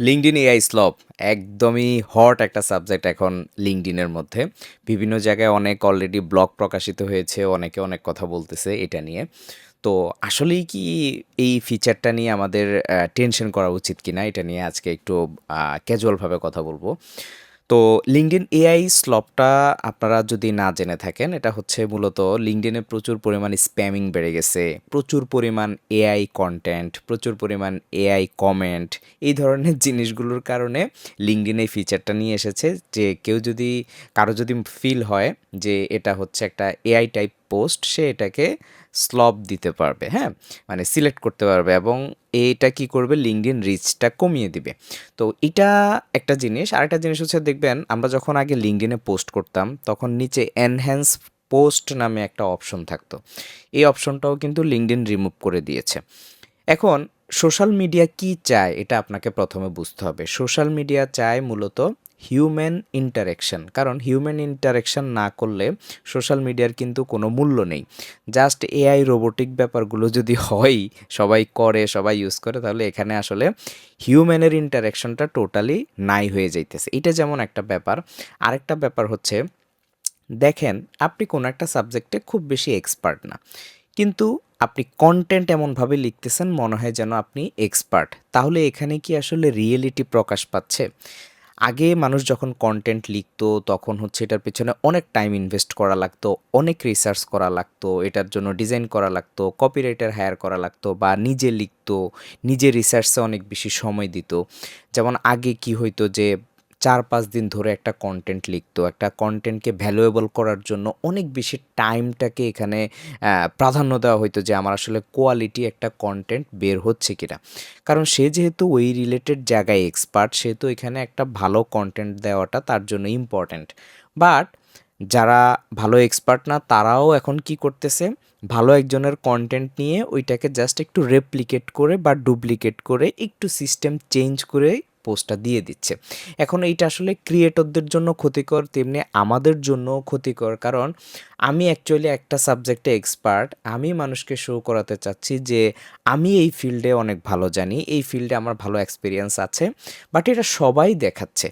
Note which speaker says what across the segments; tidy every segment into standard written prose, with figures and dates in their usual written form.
Speaker 1: LinkedIn AI slope একদমই hot একটা subject এখন লিঙ্কডইনের মধ্যে। বিভিন্ন জায়গায় অনেক অলরেডি ব্লগ প্রকাশিত হয়েছে, অনেকে অনেক কথা বলতেছে এটা নিয়ে। তো আসলেই কি এই ফিচারটা নিয়ে আমাদের টেনশন করা উচিত কিনা এটা নিয়ে আজকে একটু ক্যাজুয়ালভাবে কথা বলবো। তো লিঙ্কডইন এআই স্লপটা আপনারা যদি না জেনে থাকেন, এটা হচ্ছে মূলত লিঙ্কডইনে প্রচুর পরিমাণ স্প্যামিং বেড়ে গেছে, প্রচুর পরিমাণ এআই কনটেন্ট, প্রচুর পরিমাণ এআই কমেন্ট, এই ধরনের জিনিসগুলোর কারণে লিঙ্কডইন এই ফিচারটা নিয়ে এসেছে যে কেউ যদি কারো যদি ফিল হয় যে এটা হচ্ছে একটা এআই টাইপ পোস্ট, সে এটাকে স্লপ দিতে পারবে, হ্যাঁ, মানে সিলেক্ট করতে পারবে এবং এটা কি করবে, লিঙ্কডইন রিচটা কমিয়ে দিবে। তো এটা একটা জিনিস। আরেকটা জিনিস হচ্ছে দেখবেন আমরা যখন আগে লিঙ্কডইনে পোস্ট করতাম তখন নিচে এনহ্যান্স পোস্ট নামে একটা অপশন থাকতো। এই অপশনটাও কিন্তু লিঙ্কডইন রিমুভ করে দিয়েছে। এখন সোশ্যাল মিডিয়া কি চায় এটা আপনাকে প্রথমে বুঝতে হবে। সোশ্যাল মিডিয়া চায় মূলত হিউম্যান ইন্টারেকশন, কারণ হিউম্যান ইন্টারেকশন না করলে সোশ্যাল মিডিয়ার কিন্তু কোনো মূল্য নেই। জাস্ট এআই রোবোটিক ব্যাপারগুলো যদি হয়, সবাই করে, সবাই ইউজ করে, তাহলে এখানে আসলে হিউম্যানের ইন্টারেকশনটা টোটালি নাই হয়ে যাইতেছে। এটা যেমন একটা ব্যাপার। আরেকটা ব্যাপার হচ্ছে, দেখেন আপনি কোনো একটা সাবজেক্টে খুব বেশি এক্সপার্ট না, কিন্তু আপনি কন্টেন্ট এমনভাবে লিখতেছেন মনে হয় যেন আপনি এক্সপার্ট। তাহলে এখানে কি আসলে রিয়েলিটি প্রকাশ পাচ্ছে? আগে মানুষ যখন কন্টেন্ট লিখতো তখন হচ্ছে এটার পেছনে অনেক টাইম ইনভেস্ট করা লাগতো, অনেক রিসার্চ করা লাগতো, এটার জন্য ডিজাইন করা লাগতো, কপিরাইটার হায়ার করা লাগতো, বা নিজে লিখতো, নিজে রিসার্চে অনেক বেশি সময় দিত। যেমন আগে কি হইতো যে ৪-৫ দিন ধরে একটা কন্টেন্ট লিখতো। একটা কন্টেন্টকে ভ্যালুয়েবল করার জন্য অনেক বেশি টাইমটাকে এখানে প্রাধান্য দেওয়া হইতো যে আমার আসলে কোয়ালিটি একটা কন্টেন্ট বের হচ্ছে কিনা। কারণ সে যেহেতু ওই রিলেটেড জায়গায় এক্সপার্ট, সেহেতু এখানে একটা ভালো কন্টেন্ট দেওয়াটা তার জন্য ইম্পর্ট্যান্ট। বাট যারা ভালো এক্সপার্ট না তারাও এখন কি করতেছে, ভালো একজনের কন্টেন্ট নিয়ে ওইটাকে জাস্ট একটু রেপ্লিকেট করে বা ডুপ্লিকেট করে একটু সিস্টেম চেঞ্জ করে পোস্টটা দিয়ে দিচ্ছে। এখন এইটা আসলে ক্রিয়েটরদের জন্য ক্ষতিকর, তেমনি আমাদের জন্যও ক্ষতিকর। কারণ আমি অ্যাকচুয়ালি একটা সাবজেক্টে এক্সপার্ট, আমি মানুষকে শো করাতে চাচ্ছি যে আমি এই ফিল্ডে অনেক ভালো জানি, এই ফিল্ডে আমার ভালো এক্সপিরিয়েন্স আছে। বাট এটা সবাই দেখাচ্ছে,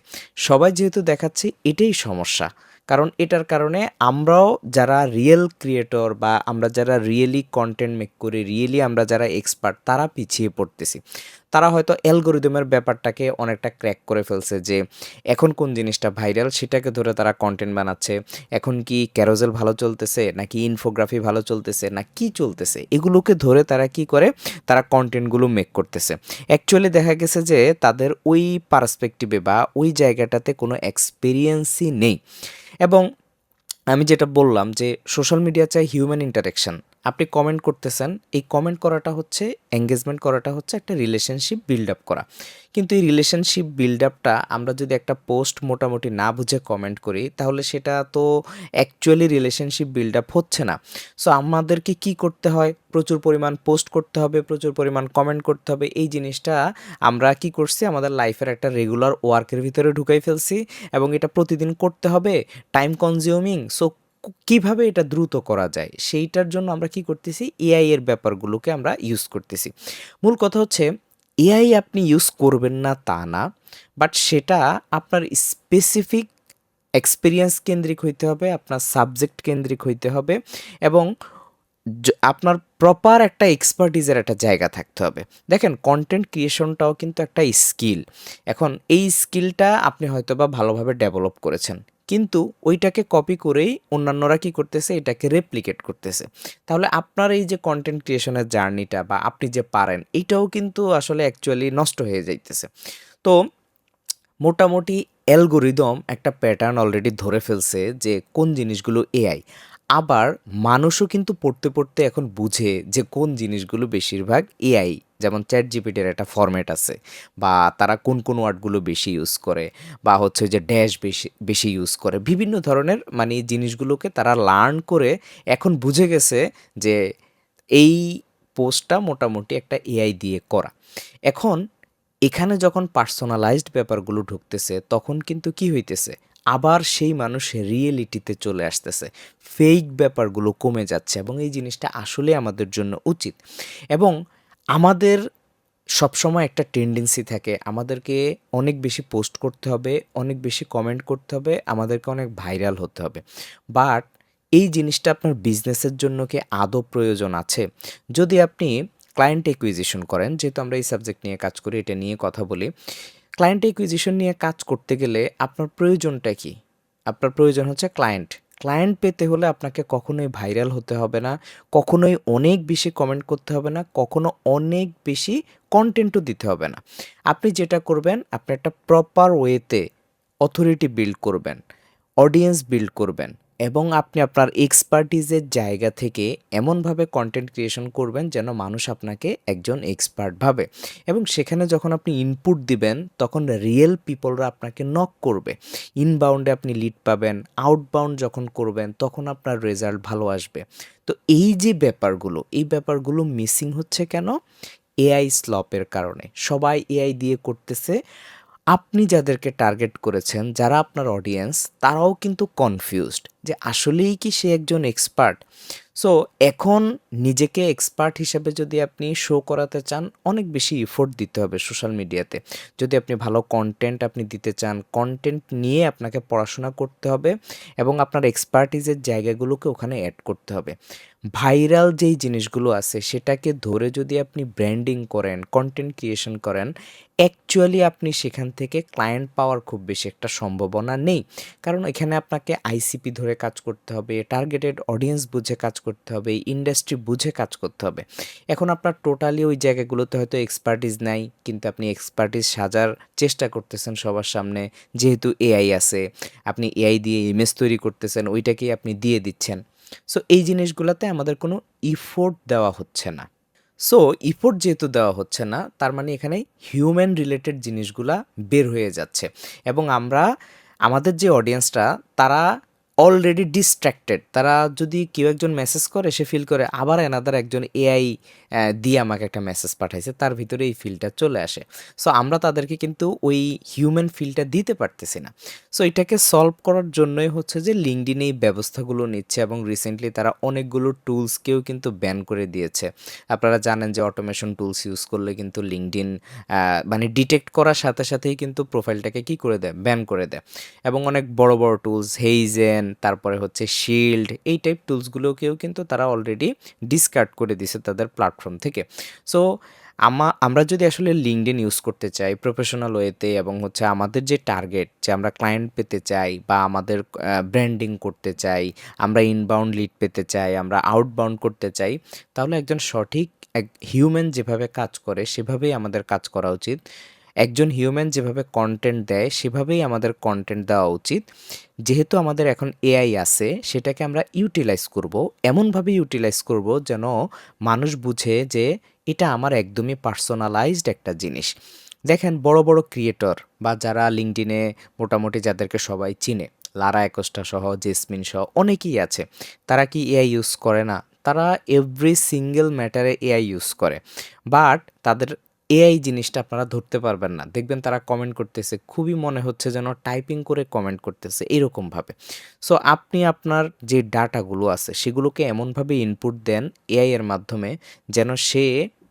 Speaker 1: সবাই যেহেতু দেখাচ্ছে এটাই সমস্যা। কারণ এটার কারণে আমরাও যারা রিয়েল ক্রিয়েটর বা আমরা যারা রিয়েলি কন্টেন্ট মেক করি, রিয়েলি আমরা যারা এক্সপার্ট, তারা পিছিয়ে পড়তেছি। তারা হয়তো অ্যালগরিদমের ব্যাপারটাকে অনেকটা ক্র্যাক করে ফেলছে যে এখন কোন জিনিসটা ভাইরাল সেটাকে ধরে তারা কন্টেন্ট বানাচ্ছে। এখন কি ক্যারোজেল ভালো চলতেছে নাকি ইনফোগ্রাফি ভালো চলতেছে না কি চলতেছে, এগুলোকে ধরে তারা কি করে, তারা কন্টেন্টগুলো মেক করতেছে। অ্যাকচুয়ালি দেখা গেছে যে তাদের ওই পার্সপেক্টিভে বা ওই জায়গাটাতে কোনো এক্সপিরিয়েন্সই নেই। এবং আমি যেটা বললাম যে সোশ্যাল মিডিয়া চাই হিউম্যান ইন্টারেকশন। আপনি কমেন্ট করতেছেন, এই কমেন্ট করাটা হচ্ছে, এঙ্গেজমেন্ট করাটা হচ্ছে একটা রিলেশনশিপ বিল্ড আপ করা। কিন্তু এই রিলেশনশিপ বিল্ড আপটা আমরা যদি একটা পোস্ট মোটামুটি না বুঝে কমেন্ট করি, তাহলে সেটা তো অ্যাকচুয়ালি রিলেশনশিপ বিল্ড আপ হচ্ছে না। সো আমাদেরকে কি করতে হয়, প্রচুর পরিমাণ পোস্ট করতে হবে, প্রচুর পরিমাণ কমেন্ট করতে হবে। এই জিনিসটা আমরা কি করছি, আমাদের লাইফের একটা রেগুলার ওয়ার্কের ভিতরে ঢুকাই ফেলছি, এবং এটা প্রতিদিন করতে হবে, টাইম কনজিউমিং। সো কিভাবে এটা দ্রুত করা যায় সেইটার জন্য আমরা কি করতেছি, এআই এর ব্যাপারগুলোকে আমরা ইউজ করতেছি। মূল কথা হচ্ছে এআই আপনি ইউজ করবেন না তা না, বাট সেটা আপনার স্পেসিফিক এক্সপিরিয়েন্স কেন্দ্রিক হইতে হবে, আপনার সাবজেক্ট কেন্দ্রিক হইতে হবে, এবং আপনার প্রপার একটা এক্সপার্টিজের একটা জায়গা থাকতে হবে। দেখেন কন্টেন্ট ক্রিয়েশনটাও কিন্তু একটা স্কিল। এখন এই স্কিলটা আপনি হয়তোবা ভালোভাবে ডেভেলপ করেছেন, কিন্তু ওইটাকে কপি করেই অন্যান্যরা কি করতেছে, এটাকে রেপ্লিকেট করতেছে। তাহলে আপনার এই যে কন্টেন্ট ক্রিয়েশনের জার্নিটা বা আপনি যে পারেন, এইটাও কিন্তু আসলে অ্যাকচুয়ালি নষ্ট হয়ে যাইতেছে। তো মোটামুটি অ্যালগরিদম একটা প্যাটার্ন অলরেডি ধরে ফেলছে যে কোন জিনিসগুলো এআই। আবার মানুষও কিন্তু পড়তে পড়তে এখন বুঝে যে কোন জিনিসগুলো বেশিরভাগ এআই। যেমন চ্যাট জিপিটির একটা ফরম্যাট আছে, বা তারা কোন কোন ওয়ার্ডগুলো বেশি ইউজ করে, বা হচ্ছে যে ড্যাশ বেশি বেশি ইউজ করে, বিভিন্ন ধরনের মানে জিনিসগুলোকে তারা লার্ন করে এখন বুঝে গেছে যে এই পোস্টটা মোটামুটি একটা এআই দিয়ে করা। এখন এখানে যখন পার্সোনালাইজড ব্যাপারগুলো ঢুকতেছে তখন কিন্তু কি হইতেছে, আবার সেই মানুষ রিয়েলিটিতে চলে আসতেছে, ফেক ব্যাপারগুলো কমে যাচ্ছে, এবং এই জিনিসটা আসলে আমাদের জন্য উচিত। এবং আমাদের সবসময় একটা টেন্ডেন্সি থাকে আমাদেরকে অনেক বেশি পোস্ট করতে হবে, অনেক বেশি কমেন্ট করতে হবে, আমাদেরকে অনেক ভাইরাল হতে হবে। বাট এই জিনিসটা আপনার বিজনেসের জন্য কি আদৌ প্রয়োজন আছে? যদি আপনি ক্লায়েন্ট অ্যাকুইজিশন করেন, যেহেতু আমরা এই সাবজেক্ট নিয়ে কাজ করি, এটা নিয়ে কথা বলি। ক্লায়েন্ট অ্যাকুইজিশন নিয়ে কাজ করতে গেলে আপনার প্রয়োজনটা কি? আপনার প্রয়োজন হচ্ছে ক্লায়েন্ট। ক্লায়েন্ট পেতে হলে আপনাকে কখনোই ভাইরাল হতে হবে না, কখনোই অনেক বেশি কমেন্ট করতে হবে না, কখনো অনেক বেশি কনটেন্টও দিতে হবে না। আপনি যেটা করবেন, আপনি একটা প্রপার ওয়েতে অথরিটি বিল্ড করবেন, অডিয়েন্স বিল্ড করবেন এবং আপনি আপনার এক্সপার্টিজের জায়গা থেকে এমনভাবে কন্টেন্ট ক্রিয়েশন করবেন যেন মানুষ আপনাকে একজন এক্সপার্ট ভাবে এবং সেখানে যখন আপনি ইনপুট দিবেন তখন রিয়েল পিপলরা আপনাকে নক করবে। ইনবাউন্ডে আপনি লিড পাবেন, আউটবাউন্ড যখন করবেন তখন আপনার রেজাল্ট ভালো আসবে। তো এই যে ব্যাপারগুলো, এই ব্যাপারগুলো মিসিং হচ্ছে কেন? এআই স্লপের কারণে। সবাই এআই দিয়ে করতেছে। আপনি যাদেরকে টার্গেট করেছেন, যারা আপনার অডিয়েন্স, তারাও কিন্তু কনফিউজড যে আসলেই কি সে একজন এক্সপার্ট? সো এখন নিজেকে এক্সপার্ট হিসেবে যদি আপনি শো করাতে চান, অনেক বেশি এফোর্ট দিতে হবে সোশ্যাল মিডিয়াতে। যদি আপনি ভালো কনটেন্ট আপনি দিতে চান, কনটেন্ট নিয়ে আপনাকে পড়াশোনা করতে হবে এবং আপনার এক্সপার্টিজের জায়গাগুলোকে ওখানে অ্যাড করতে হবে। ভাইরাল যেই জিনিসগুলো আছে সেটাকে ধরে যদি আপনি ব্র্যান্ডিং করেন, কনটেন্ট ক্রিয়েশন করেন, অ্যাকচুয়ালি আপনি সেখান থেকে ক্লায়েন্ট পাওয়ার খুব বেশি একটা সম্ভাবনা নেই। কারণ এখানে আপনাকে আইসিপি ধরে কাজ করতে হবে, টার্গেটেড অডিয়েন্স বুঝে কাজ করতে হবে, ইন্ডাস্ট্রি বুঝে কাজ করতে হবে। এখন আপনার টোটালি ওই জায়গাগুলোতে হয়তো এক্সপার্টিস নাই, কিন্তু আপনি এক্সপার্টিস সাজার চেষ্টা করতেছেন সবার সামনে। যেহেতু এআই আছে, আপনি এআই দিয়ে ইমেজ তৈরি করতেছেন, ওইটাকেই আপনি দিয়ে দিচ্ছেন। সো এই জিনিসগুলাতে আমাদের কোনো ইফোর্ট দেওয়া হচ্ছে না। সো ইফোর্ট যেহেতু দেওয়া হচ্ছে না, তার মানে এখানে হিউম্যান রিলেটেড জিনিসগুলা বের হয়ে যাচ্ছে এবং আমরা আমাদের যে অডিয়েন্সটা, তারা অলরেডি ডিস্ট্র্যাক্টেড। তারা যদি কেউ একজন মেসেজ করে, সে ফিল করে আবার অ্যানাদার একজন এআই দিয়ে আমাকে একটা মেসেজ পাঠাইছে, তার ভিতরে এই ফিলটা চলে আসে। সো আমরা তাদেরকে কিন্তু ওই হিউম্যান ফিলটা দিতে পারতেছি না। সো এটাকে সলভ করার জন্যই হচ্ছে যে লিঙ্কডইন এই ব্যবস্থাগুলো নিচ্ছে এবং রিসেন্টলি তারা অনেকগুলো টুলসকেও কিন্তু ব্যান করে দিয়েছে। আপনারা জানেন যে অটোমেশন টুলস ইউজ করলে কিন্তু লিঙ্কডইন মানে ডিটেক্ট করার সাথে সাথেই কিন্তু প্রোফাইলটাকে কি করে দেয়, ব্যান করে দেয়। এবং অনেক বড় বড় টুলস হেইজেন, তারপরে হচ্ছে শিল্ড, এই টাইপ টুলসগুলোকেও কিন্তু তারা অলরেডি ডিসকার্ড করে দিছে তাদের প্ল্যাটফর্ম থেকে। সো আমরা যদি আসলে লিঙ্কডইন ইউজ করতে চাই প্রফেশনাল ওয়েতে এবং হচ্ছে আমাদের যে টার্গেট, যে আমরা ক্লায়েন্ট পেতে চাই বা আমাদের ব্র্যান্ডিং করতে চাই, আমরা ইনবাউন্ড লিড পেতে চাই, আমরা আউটবাউন্ড করতে চাই, তাহলে একজন সঠিক এক হিউম্যান যেভাবে কাজ করে সেভাবেই আমাদের কাজ করা উচিত। একজন হিউম্যান যেভাবে কনটেন্ট দেয় সেভাবেই আমাদের কনটেন্ট দেওয়া উচিত। যেহেতু আমাদের এখন এআই আছে, সেটাকে আমরা ইউটিলাইজ করব, এমনভাবে ইউটিলাইজ করব যেন মানুষ বুঝে যে এটা আমার একদমই পার্সোনালাইজড একটা জিনিস। দেখেন বড় বড় ক্রিয়েটর বা যারা লিঙ্কডইনে মোটামুটি যাদেরকে সবাই চিনে, লারা অ্যাকোস্টা সহ, জেসমিন সহ অনেকেই আছে। তারা কি এআই ইউজ করে না? তারা এভরি সিঙ্গেল ম্যাটারে এআই ইউজ করে। বাট তাদের এআই জিনিসটা আপনারা ধরতে পারবেন না। দেখবেন তারা কমেন্ট করতেছে, খুবই মনে হচ্ছে যেন টাইপিং করে কমেন্ট করতেছে, এরকমভাবে। সো আপনি আপনার যে ডাটাগুলো আছে সেগুলোকে এমনভাবে ইনপুট দেন এআই এর মাধ্যমে যেন সে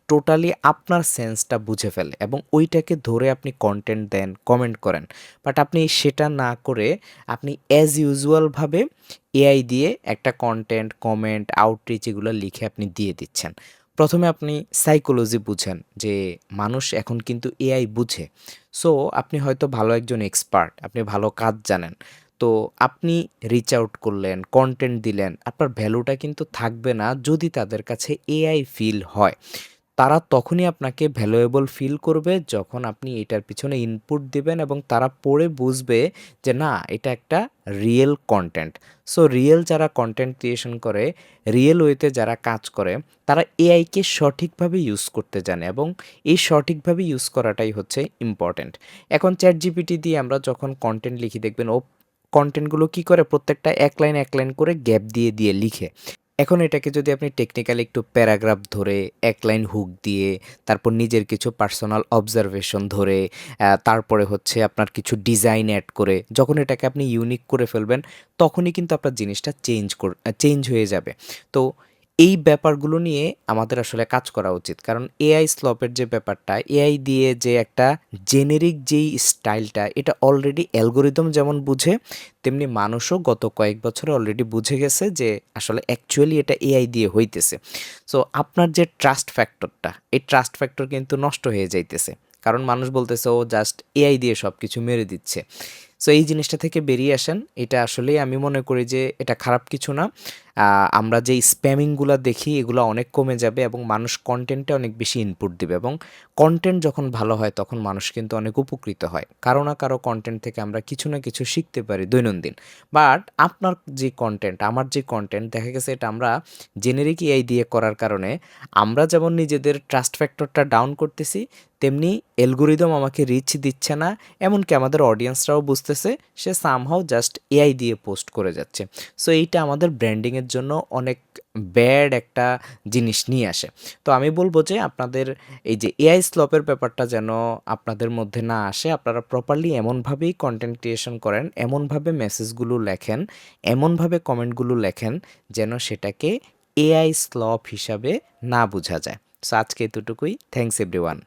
Speaker 1: টোটালি আপনার সেন্সটা বুঝে ফেলে এবং ওইটাকে ধরে আপনি কনটেন্ট দেন, কমেন্ট করেন। বাট আপনি সেটা না করে আপনি অ্যাজ ইউজুয়ালভাবে এআই দিয়ে একটা কনটেন্ট, কমেন্ট, আউটরিচ এগুলো লিখে আপনি দিয়ে দিচ্ছেন। প্রথমে আপনি সাইকোলজি বুঝেন যে মানুষ এখন কিন্তু এআই বুঝে। সো আপনি হয়তো ভালো একজন এক্সপার্ট, আপনি ভালো কাজ জানেন। তো আপনি রিচ আউট করলেন, কনটেন্ট দিলেন, আপনার ভ্যালুটা কিন্তু থাকবে না যদি তাদের কাছে এআই ফিল হয়। তারা তখনই আপনাকে ভ্যালুয়েবল ফিল করবে যখন আপনি এটার পিছনে ইনপুট দিবেন এবং তারা পড়ে বুঝবে যে না, এটা একটা রিয়েল কনটেন্ট। সো রিয়েল যারা কনটেন্ট ক্রিয়েশন করে, রিয়েল ওয়েতে যারা কাজ করে, তারা এআইকে সঠিকভাবে ইউজ করতে জানে এবং এই সঠিকভাবে ইউজ করাটাই হচ্ছে ইম্পর্ট্যান্ট। এখন চ্যাটজিপিটি দিয়ে আমরা যখন কনটেন্ট লিখি, দেখবেন ও কনটেন্টগুলো কি করে, প্রত্যেকটা এক লাইন করে গ্যাপ দিয়ে দিয়ে লিখে। এখন এটাকে যদি আপনি টেকনিক্যালি একটু প্যারাগ্রাফ ধরে, এক লাইন হুক দিয়ে, তারপর নিজের কিছু পার্সোনাল অবজারভেশন ধরে, তারপরে হচ্ছে আপনার কিছু ডিজাইন অ্যাড করে, যখন এটাকে আপনি ইউনিক করে ফেলবেন, তখনই কিন্তু আপনার জিনিসটা চেঞ্জ হয়ে যাবে। তো এই ব্যাপারগুলো নিয়ে আমাদের আসলে কাজ করা উচিত। কারণ এআই স্লপের যে ব্যাপারটা, এআই দিয়ে যে একটা জেনেরিক যেই স্টাইলটা, এটা অলরেডি অ্যালগরিদম যেমন বুঝে, তেমনি মানুষও গত কয়েক বছরে অলরেডি বুঝে গেছে যে আসলে অ্যাকচুয়ালি এটা এআই দিয়ে হইতেছে। সো আপনার যে ট্রাস্ট ফ্যাক্টরটা, এই ট্রাস্ট ফ্যাক্টর কিন্তু নষ্ট হয়ে যাইতেছে। কারণ মানুষ বলতেছে ও জাস্ট এআই দিয়ে সবকিছু মেরে দিচ্ছে। সো এই জিনিসটা থেকে বেরিয়ে আসেন। এটা আসলেই আমি মনে করি যে এটা খারাপ কিছু না। আমরা যেই স্প্যামিংগুলা দেখি এগুলা অনেক কমে যাবে এবং মানুষ কনটেন্টে অনেক বেশি ইনপুট দিবে এবং কনটেন্ট যখন ভালো হয় তখন মানুষ কিন্তু অনেক উপকৃত হয়। কারো না কারো কনটেন্ট থেকে আমরা কিছু না কিছু শিখতে পারি দৈনন্দিন। বাট আপনার যে কনটেন্ট, আমার যে কনটেন্ট দেখা গেছে এটা আমরা জেনেরিক এআই দিয়ে করার কারণে আমরা যেমন নিজেদের ট্রাস্ট ফ্যাক্টরটা ডাউন করতেছি, তেমনি অ্যালগরিদম আমাকে রিচ দিচ্ছে না। এমনকি আমাদের অডিয়েন্সরাও বুঝতেছে সে সামহাউ জাস্ট এআই দিয়ে পোস্ট করে যাচ্ছে। সো এইটা আমাদের ব্র্যান্ডিংয়ের জন্য অনেক ব্যাড একটা জিনিস নিয়ে আসে। তো আমি বলব যে আপনাদের এই যে এআই স্লপের ব্যাপারটা যেন আপনাদের মধ্যে না আসে। আপনারা প্রপারলি এমনভাবেই কনটেন্ট ক্রিয়েশন করেন, এমনভাবে মেসেজগুলো লেখেন, এমনভাবে কমেন্টগুলো লেখেন যেন সেটাকে এআই স্লপ হিসাবে না বুঝা যায়। সো আজকে এতটুকুই। Thanks everyone.